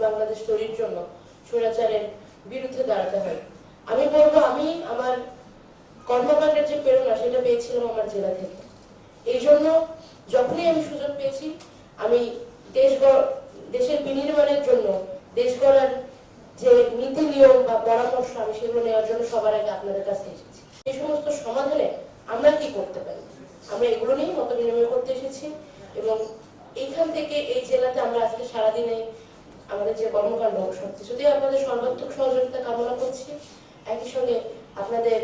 বাংলাদেশ তৈরির জন্য স্বৈরাচারের বিরুদ্ধে দাঁড়াতে হয়। আমি বলবো, আমি আমার কর্মকাণ্ডের যে প্রেরণা সেটা পেয়েছিলাম আমার জেলা থেকে। এই জন্য যখনই আমি সুযোগ পেয়েছি, আমি দেশের বিনির্মাণের জন্য, দেশ গড়ার যে নীতি নিয়ম বা পরামর্শ, আমি সেগুলো নেওয়ার জন্য সবার আগে আপনাদের কাছে এসেছি। এই সমস্ত সমাধানে আমরা কি করতে পারি, আমরা এগুলো নিয়েই মত বিনিময় করতে এসেছি। এবং এইখান থেকে এই জেলাতে আমরা আজকে সারাদিনে আমাদের যে কর্মকাণ্ড সবকিছুতে আপনাদের সর্বাত্মক সহযোগিতা কামনা করছি। একই সঙ্গে আপনাদের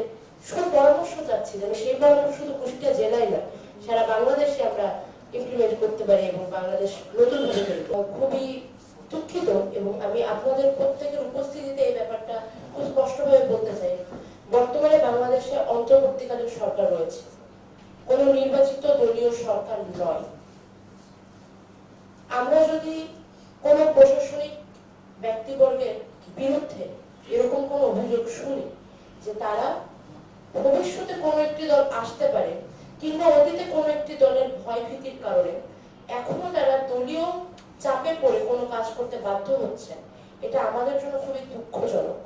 সুপরামর্শ চাচ্ছি যেন সেই পরামর্শ শুধু কুষ্টিয়া জেলায় না, সারা বাংলাদেশে আমরা ইমপ্লিমেন্ট করতে পারি এবং বাংলাদেশ নতুন হতে পারি। খুবই দুঃখিত এবং আমি আপনাদের প্রত্যেকের উপস্থিতিতে এই ব্যাপারটা খুব স্পষ্টভাবে বলতে চাই। বর্তমানে বাংলাদেশে অন্তর্বর্তীকালীন সরকার রয়েছে, কোন নির্বাচিত দলীয় সরকার নয়। আমরা যদি কোন প্রশাসনিক ব্যক্তিবর্গের বিরুদ্ধে এরকম কোন অভিযোগ শুনি যে তারা ভবিষ্যতে কোন একটি দল আসতে পারে কিংবা অতীতে কোন একটি দলের ভয় ভীতির কারণে এখনো তারা দলীয় চাপে পড়ে কোনো কাজ করতে বাধ্য হচ্ছে, এটা আমাদের জন্য খুবই দুঃখজনক।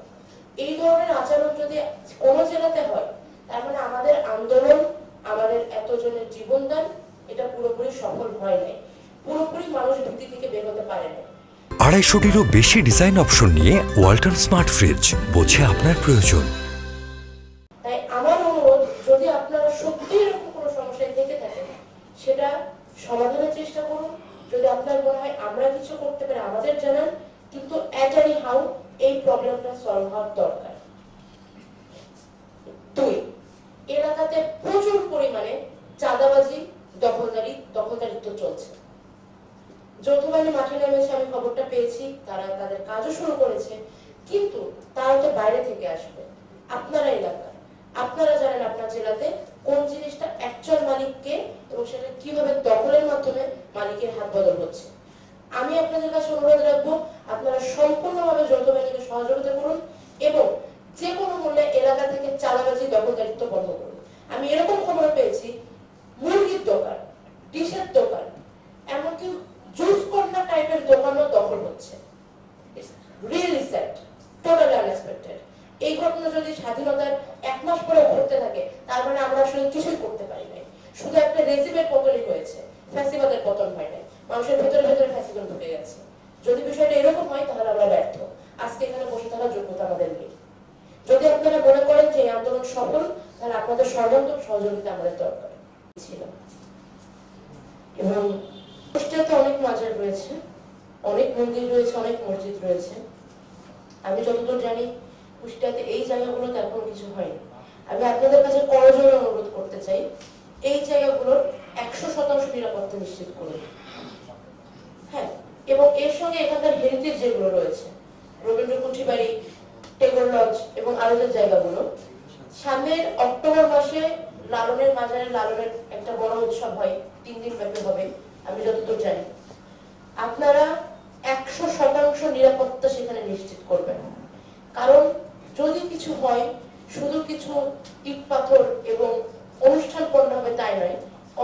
এই ধরনের আচরণ যদি কোনো জেলাতে হয়, তার মানে আমাদের আন্দোলন, আমাদের এতজনের জীবনদান এটা পুরোপুরি সফল হয় নাই, পুরোপুরি মানুষ ভীতি থেকে বের হতে পারে না। 250-টিরও বেশি ডিজাইন অপশন নিয়ে ওয়ালটন স্মার্ট ফ্রিজ, বোঝে আপনার প্রয়োজন। তাই আমার অনুরোধ, যদি আপনারা সত্যি এরকম কোনো সমস্যায় থেকে থাকেন, সেটা সমাধানের চেষ্টা করুন। যদি আপনার মনে হয় আমরা কিছু করতে পারি, আমাদের জানান, কিন্তু এট এনি হাউ এই প্রবলেমটা সলভ হওয়ার দরকার। 2, এলাকাতে প্রচুর পরিমাণে চাঁদাবাজি, দখলদারিত্ব চলছে। যৌথ বাহিনী মাঠে নেমেছে, আমি খবরটা পেয়েছি, তারা তাদের কাজও শুরু করেছে, কিন্তু তারা তো বাইরে থেকে আসবে। আপনারা এলাকা, আপনারা জানেন আপনার জেলাতে কোন জিনিসটা অ্যাকচুয়াল মালিককে এবং সেটা কিভাবে দখলের মাধ্যমে মালিকের হাত বদল হচ্ছে। আমি আপনাদের কাছে অনুরোধ রাখবো, আপনারা সম্পূর্ণভাবে যৌথ বাহিনীকে সহযোগিতা করুন এবং যে কোনো মূল্যে এলাকা থেকে চাঁদাবাজি, দখলদারিত্ব বন্ধ করুন। আমি এরকম খবর পেয়েছি, মুরগির দোকান, ডিশের দোকান, এমনকি জুস কর্নার টাইপের দোকানও দখল হচ্ছে। Really sad, totally unexpected. এই ঘটনা যদি স্বাধীনতার 1 মাস পরে ঘটতে থাকে, তার মানে আমরা আসলে কিছুই করতে পারি নাই। শুধু একটা রেজিমের পতনই হয়েছে, ফ্যাসিবাদের পতন হয় নাই। মানুষের ভেতরে ভেতরে ফ্যাসিবাদ ঢুকে গেছে। যদি বিষয়টা এরকম হয়, তাহলে আমরা ব্যর্থ। আজকে এখানে বসে থাকার যোগ্যতা আমাদের নেই। যদি আপনারা মনে করেন যে এই আন্দোলন সফল, তাহলে আপনাদের সর্বাত্মক সহযোগিতা আমাদের দরকার ছিল। এবং কুষ্টিয়াতে অনেক মাজার রয়েছে, অনেক মন্দির রয়েছে, অনেক মসজিদ রয়েছে। আমি যতদূর জানি কুষ্টিয়াতে এই জায়গাগুলোতে এখন কিছু হয়নি। আমি আপনাদের কাছে করজোড়ে অনুরোধ করতে চাই, এই জায়গাগুলোর 100% নিরাপত্তা নিশ্চিত করুন। হ্যাঁ, এবং এর সঙ্গে এখানকার হেরিটেজ যেগুলো রয়েছে, রবীন্দ্র কুঠি বাড়ি, টেগর লজ এবং আরো যে জায়গাগুলো, সামনের অক্টোবর মাসে লালনের মাজারে লালনের একটা বড় উৎসব হয়, 3 দিন ব্যাপী হবে আমি যতদূর জানি। আপনারা 100% নিরাপত্তা সেখানে নিশ্চিত করবেন। কারণ যদি কিছু হয়, শুধু কিছু ইট পাথর এবং অনুষ্ঠান পণ্য হবে তাই নয়,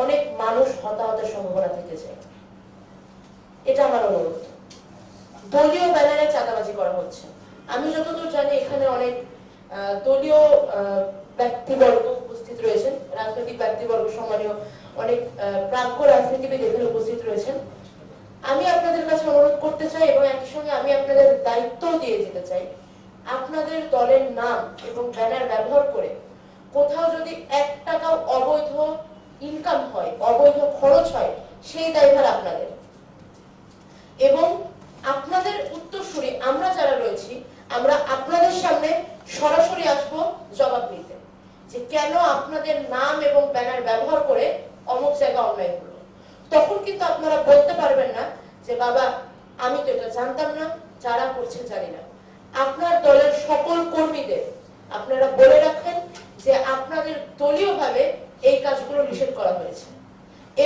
অনেক মানুষ হতাহতের সম্ভাবনা থেকে যায়। এটা আমার অনুরোধ। দলীয় ব্যানারে চাঁদাবাজি করা হচ্ছে। আমি যতদূর জানি এখানে অনেক দলীয় ব্যক্তিবর্গ উপস্থিত রয়েছেন, রাজনৈতিক ব্যক্তিবর্গ, সম্মানীয় অনেক প্রাজ্ঞ রাজনীতিবিদ এখানে উপস্থিত রয়েছেন। আমি আপনাদের কাছে অনুরোধ করতে চাই এবং একই সঙ্গে আমি আপনাদের দায়িত্ব দিয়ে দিতে চাই, আপনাদের দলের নাম এবং ব্যানার ব্যবহার করে কোথাও যদি 1 টাকাও অবৈধ ইনকাম হয়, অবৈধ খরচ হয়, সেই দায়ভার আপনাদের। এবং আপনাদের উত্তরসূরি আমরা যারা রয়েছি, আমরা আপনাদের সামনে সরাসরি আসবো জবাব নিতে, যে কেন আপনাদের নাম এবং ব্যানার ব্যবহার করে অমুক জায়গা অন্যায় হলো। তখন কিন্তু আপনারা বলতে পারবেন না যে বাবা আমি তো এটা জানতাম না, যারা করছে জানি না। আপনার দলের সকল কর্মীদের আপনারা বলে রাখেন যে আপনাদের দলীয়ভাবে এই কাজগুলো নিষেধ করা হয়েছে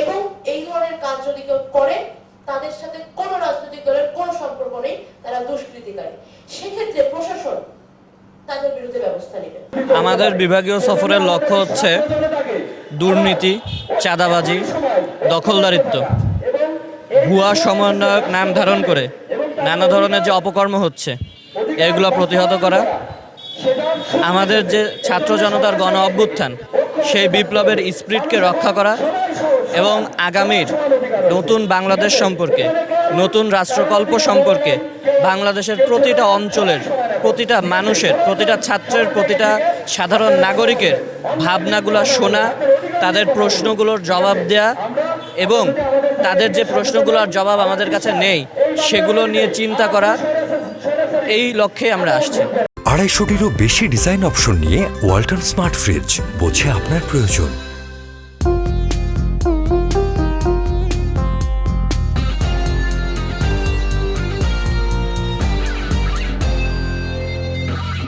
এবং এই ধরনের কাজ যদি কেউ করে, তাদের সাথে কোনো রাজনৈতিক দলের কোনো সম্পর্ক নেই, তারা দুষ্কৃতিকারী। সেক্ষেত্রে প্রশাসন তাদের বিরুদ্ধে ব্যবস্থা নেবে। আমাদের বিভাগীয় সফরের লক্ষ্য হচ্ছে দুর্নীতি, চাঁদাবাজি, দখলদারিত্ব, ভুয়া সমন্বয়ক নাম ধারণ করে নানা ধরনের যে অপকর্ম হচ্ছে এগুলো প্রতিহত করা, আমাদের যে ছাত্র জনতার গণ অভ্যুত্থান সেই বিপ্লবের স্পিরিটকে রক্ষা করা এবং আগামীর নতুন বাংলাদেশ সম্পর্কে, নতুন রাষ্ট্রকল্প সম্পর্কে বাংলাদেশের প্রতিটা অঞ্চলের প্রতিটা মানুষের, প্রতিটা ছাত্রের, প্রতিটা সাধারণ নাগরিকের ভাবনাগুলো শোনা, তাদের প্রশ্নগুলোর জবাব দেয়া এবং তাদের যে প্রশ্নগুলোর জবাব আমাদের কাছে নেই সেগুলো নিয়ে চিন্তা করা, এই লক্ষ্যে আমরা আসছি। 250টিরও বেশি ডিজাইন অপশন নিয়ে ওয়ালটন স্মার্ট ফ্রিজ, বোঝে আপনার প্রয়োজন।